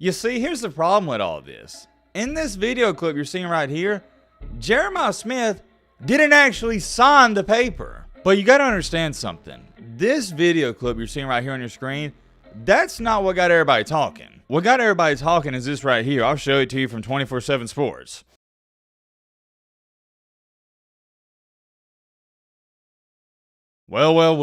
You see, here's the problem with all this. In this video clip you're seeing right here, Jeremiah Smith didn't actually sign the paper. But you gotta understand something. This video clip you're seeing right here on your screen, that's not what got everybody talking. What got everybody talking is this right here. I'll show it to you from 24/7 Sports. Well,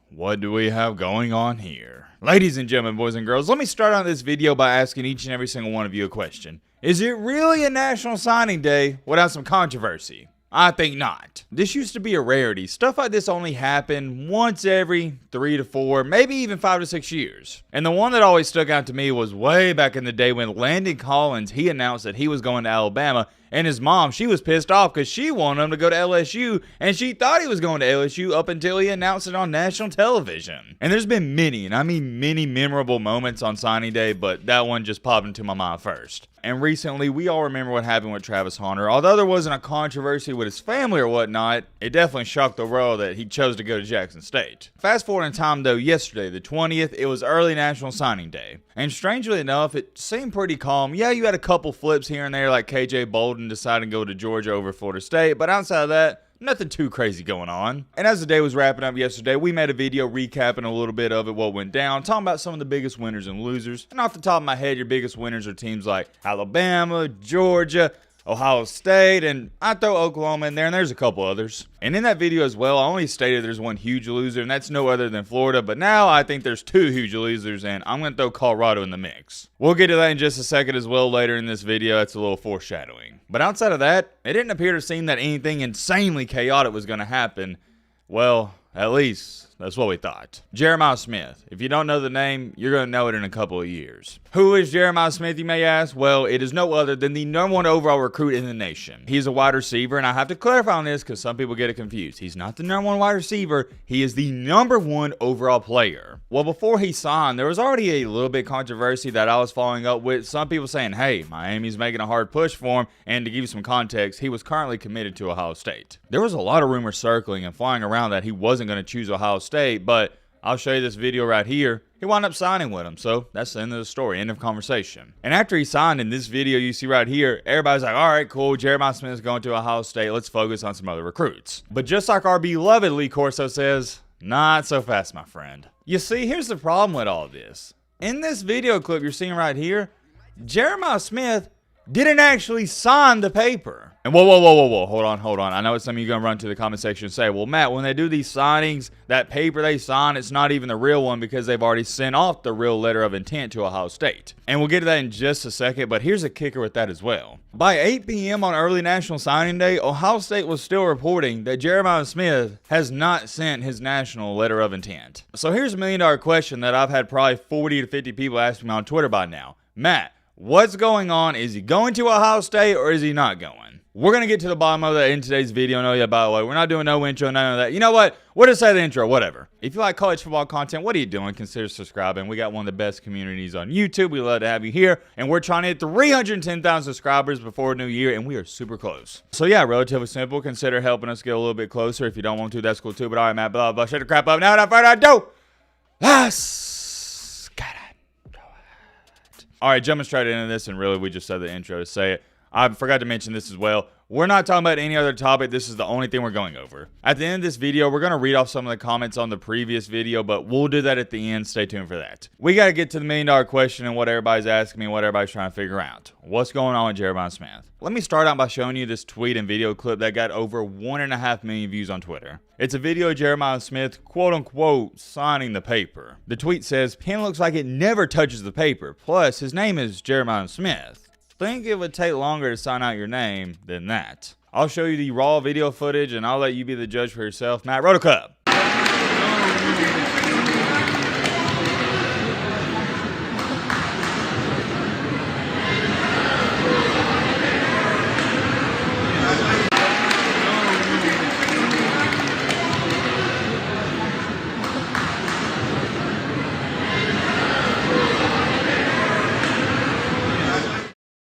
what do we have going on here? Ladies and gentlemen, boys and girls, let me start on this video by asking each and every single one of you a question. Is it really a National Signing Day without some controversy? I think not. This used to be a rarity. Stuff like this only happened once every 3 to 4, maybe even 5 to 6 years. And the one that always stuck out to me was way back in the day when Landon Collins, he announced that he was going to Alabama, and his mom, she was pissed off because she wanted him to go to LSU, and she thought he was going to LSU up until he announced it on national television. And there's been many, and I mean many memorable moments on signing day, but that one just popped into my mind first. And recently, we all remember what happened with Travis Hunter. Although there wasn't a controversy with his family or whatnot, it definitely shocked the world that he chose to go to Jackson State. Fast forward in time though, yesterday, the 20th, it was early National Signing Day. And strangely enough, it seemed pretty calm. Yeah, you had a couple flips here and there, like KJ Bolden deciding to go to Georgia over Florida State, but outside of that, nothing too crazy going on. And as the day was wrapping up yesterday, we made a video recapping a little bit of it, what went down, talking about some of the biggest winners and losers. And off the top of my head, your biggest winners are teams like Alabama, Georgia, Ohio State, and I throw Oklahoma in there, and there's a couple others. And in that video as well, I only stated there's one huge loser, and that's no other than Florida, but now I think there's two huge losers, and I'm going to throw Colorado in the mix. We'll get to that in just a second as well later in this video. That's a little foreshadowing. But outside of that, it didn't appear to seem that anything insanely chaotic was going to happen. Well, at least that's what we thought. Jeremiah Smith. If you don't know the name, you're going to know it in a couple of years. Who is Jeremiah Smith, you may ask? Well, it is no other than the #1 overall recruit in the nation. He's a wide receiver, and I have to clarify on this because some people get it confused. He's not the #1 wide receiver. He is the #1 overall player. Well, before he signed, there was already a little bit of controversy that I was following up with. Some people saying, hey, Miami's making a hard push for him, and to give you some context, he was currently committed to Ohio State. There was a lot of rumors circling and flying around that he wasn't going to choose Ohio State, but I'll show you this video right here. He wound up signing with him, so that's the end of the story, end of conversation. And after he signed in this video you see right here, everybody's like, all right, cool, Jeremiah Smith's going to Ohio State. Let's focus on some other recruits. But just like our beloved Lee Corso says, not so fast, my friend. You see, here's the problem with all this. In this video clip you're seeing right here, Jeremiah Smith didn't actually sign the paper. And whoa, hold on. I know some of you going to run to the comment section and say, well, Matt, when they do these signings, that paper they sign, it's not even the real one because they've already sent off the real letter of intent to Ohio State. And we'll get to that in just a second, but here's a kicker with that as well. By 8 p.m. on early National Signing Day, Ohio State was still reporting that Jeremiah Smith has not sent his national letter of intent. So here's a $1 million question that I've had probably 40 to 50 people asking me on Twitter by now. Matt, what's going on? Is he going to Ohio State or is he not going? We're going to get to the bottom of that in today's video. No, yeah, by the way, we're not doing no intro, none of that. You know what? We'll just say the intro, whatever. If you like college football content, what are you doing? Consider subscribing. We got one of the best communities on YouTube. We love to have you here. And we're trying to hit 310,000 subscribers before New Year, and we are super close. So yeah, relatively simple. Consider helping us get a little bit closer. If you don't want to, that's cool too. But all right, Matt, blah, blah, shut the crap up. Now, without further ado, let's get it. All right, jumping straight into this, and really we just said the intro to say it. I forgot to mention this as well. We're not talking about any other topic. This is the only thing we're going over. At the end of this video, we're going to read off some of the comments on the previous video, but we'll do that at the end. Stay tuned for that. We got to get to the $1 million question and what everybody's asking me and what everybody's trying to figure out. What's going on with Jeremiah Smith? Let me start out by showing you this tweet and video clip that got over 1.5 million views on Twitter. It's a video of Jeremiah Smith, quote unquote, signing the paper. The tweet says, pen looks like it never touches the paper. Plus, his name is Jeremiah Smith. Think it would take longer to sign out your name than that. I'll show you the raw video footage and I'll let you be the judge for yourself. Matt, roll the clip.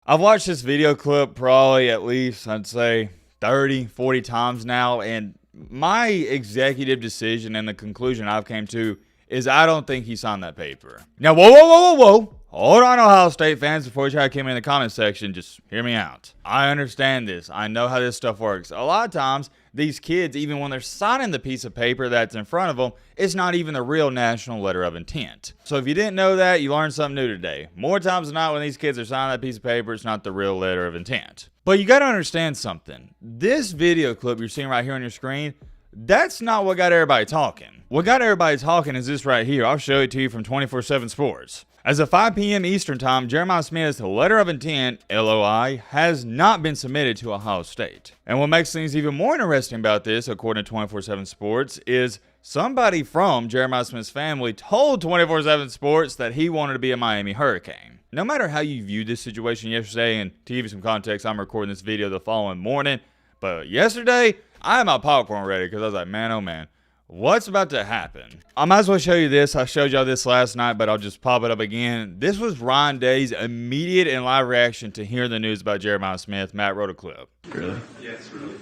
I've watched this video clip probably at least, I'd say, 30, 40 times now, and my executive decision and the conclusion I've came to is I don't think he signed that paper. Now, whoa. hold on, Ohio State fans, before you try to kill me in the comment section, just hear me out. I understand this. I know how this stuff works. A lot of times, these kids, even when they're signing the piece of paper that's in front of them, it's not even the real national letter of intent. So if you didn't know that, you learned something new today. More times than not, when these kids are signing that piece of paper, it's not the real letter of intent. But you got to understand something. This video clip you're seeing right here on your screen, that's not what got everybody talking. What got everybody talking is this right here. I'll show it to you from 24/7 Sports. As of 5 p.m. Eastern Time, Jeremiah Smith's letter of intent, LOI, has not been submitted to Ohio State. And what makes things even more interesting about this, according to 24/7 Sports, is somebody from Jeremiah Smith's family told 24/7 Sports that he wanted to be a Miami Hurricane. No matter how you viewed this situation yesterday, and to give you some context, I'm recording this video the following morning, but yesterday, I had my popcorn ready because I was like, man, oh man. What's about to happen? I might as well show you this. I showed y'all this last night, but I'll just pop it up again. This was Ryan Day's immediate and live reaction to hearing the news about Jeremiah Smith. Matt wrote a clip. Really? Yes, really.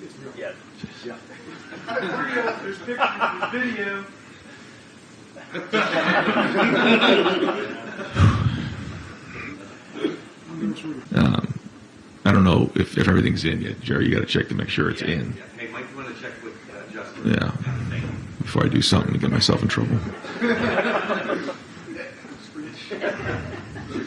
It's real. Yeah. There's pictures, there's video. I don't know if everything's in yet, Jerry. You got to check to make sure it's in. Yeah. Hey, Mike, you want to check with Justin? Yeah. Before I do something to get myself in trouble. Your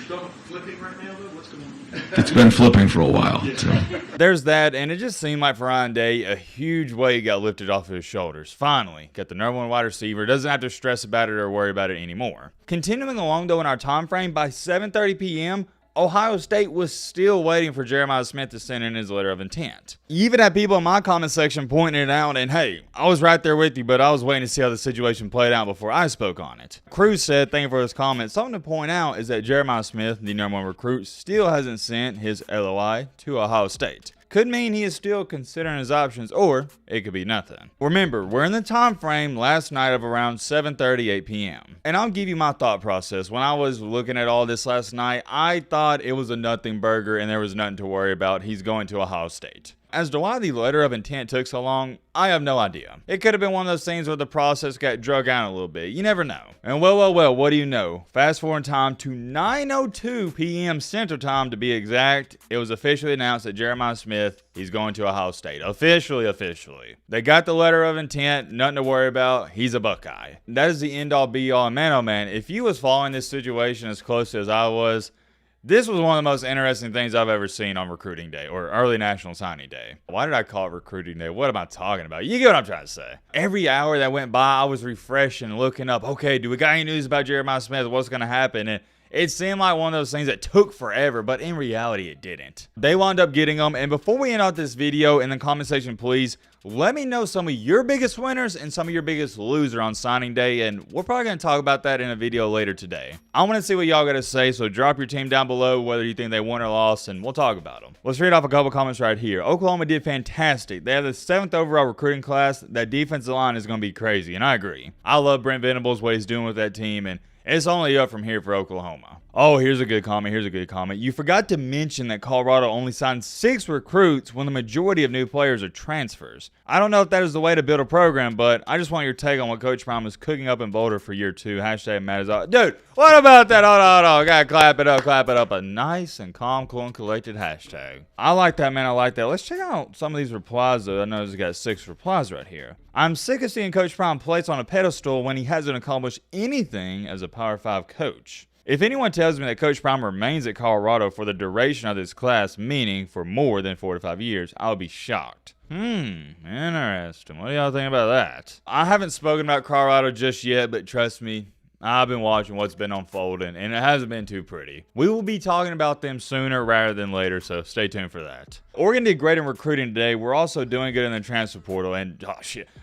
stomach flipping right now, though? What's going on? It's been flipping for a while. So. There's that, and it just seemed like for Ryan Day, a huge weight got lifted off of his shoulders. Finally, got the number one wide receiver, doesn't have to stress about it or worry about it anymore. Continuing along, though, in our time frame, by 7:30 p.m., Ohio State was still waiting for Jeremiah Smith to send in his letter of intent. You even had people in my comment section pointing it out, and hey, I was right there with you, but I was waiting to see how the situation played out before I spoke on it. Cruz said, thank you for his comment, something to point out is that Jeremiah Smith, the number one recruit, still hasn't sent his LOI to Ohio State. Could mean he is still considering his options, or it could be nothing. Remember, we're in the time frame last night of around 7:30, 8 p.m. And I'll give you my thought process. When I was looking at all this last night, I thought it was a nothing burger and there was nothing to worry about. He's going to Ohio State. As to why the letter of intent took so long, I have no idea. It could have been one of those things where the process got drug out a little bit. You never know. And well, what do you know? Fast forward in time to 9:02 p.m. Central Time to be exact. It was officially announced that Jeremiah Smith, he's going to Ohio State. Officially. They got the letter of intent, nothing to worry about. He's a Buckeye. That is the end all be all. And man, oh man, if you was following this situation as closely as I was, this was one of the most interesting things I've ever seen on recruiting day, or early national signing day. Why did I call it recruiting day? What am I talking about? You get what I'm trying to say. Every hour that went by, I was refreshing, looking up, okay, do we got any news about Jeremiah Smith? What's going to happen? And it seemed like one of those things that took forever, but in reality, it didn't. They wound up getting them. And before we end out this video, in the comment section, please let me know some of your biggest winners and some of your biggest losers on signing day. And we're probably going to talk about that in a video later today. I want to see what y'all got to say. So drop your team down below, whether you think they won or lost, and we'll talk about them. Let's read off a couple comments right here. Oklahoma did fantastic. They have the 7th overall recruiting class. That defensive line is going to be crazy. And I agree. I love Brent Venables, what he's doing with that team. And it's only up from here for Oklahoma. Oh, here's a good comment. You forgot to mention that Colorado only signed 6 recruits when the majority of new players are transfers. I don't know if that is the way to build a program, but I just want your take on what Coach Prime is cooking up in Boulder for year 2. Hashtag Matt is all. Dude, what about that? Hold on. Gotta clap it up. A nice and calm, cool, and collected hashtag. I like that, man. I like that. Let's check out some of these replies, though. I know he's got 6 replies right here. I'm sick of seeing Coach Prime placed on a pedestal when he hasn't accomplished anything as a Power 5 coach. If anyone tells me that Coach Prime remains at Colorado for the duration of this class, meaning for more than 4 to 5 years, I'll be shocked. Interesting. What do y'all think about that? I haven't spoken about Colorado just yet, but trust me, I've been watching what's been unfolding, and it hasn't been too pretty. We will be talking about them sooner rather than later, so stay tuned for that. Oregon did great in recruiting today. We're also doing good in the transfer portal, and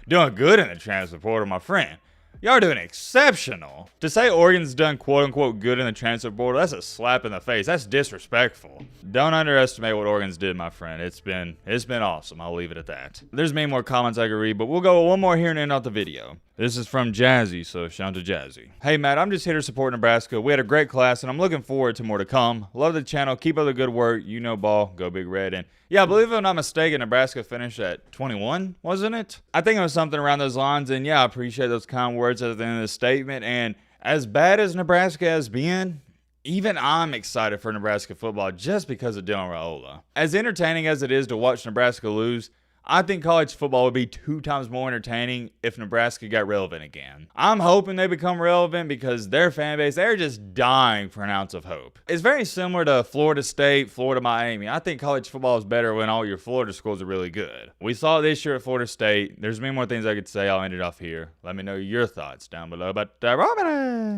doing good in the transfer portal, my friend. Y'all are doing exceptional. To say Oregon's done quote-unquote good in the transfer portal, that's a slap in the face. That's disrespectful. Don't underestimate what Oregon's did, my friend. It's been awesome. I'll leave it at that. There's many more comments I could read, but we'll go with one more here and end out the video. This is from Jazzy, so shout out to Jazzy. Hey, Matt, I'm just here to support Nebraska. We had a great class, and I'm looking forward to more to come. Love the channel. Keep up the good work. You know ball. Go Big Red. And yeah, I believe if I'm not mistaken, Nebraska finished at 21, wasn't it? I think it was something around those lines, and yeah, I appreciate those kind words at the end of the statement. And as bad as Nebraska has been, Even I'm excited for Nebraska football just because of Dylan Raiola. As entertaining as it is to watch Nebraska lose, I think college football would be 2 times more entertaining if Nebraska got relevant again. I'm hoping they become relevant because their fan base, they're just dying for an ounce of hope. It's very similar to Florida State, Florida Miami. I think college football is better when all your Florida schools are really good. We saw it this year at Florida State. There's many more things I could say. I'll end it off here. Let me know your thoughts down below. But Robin.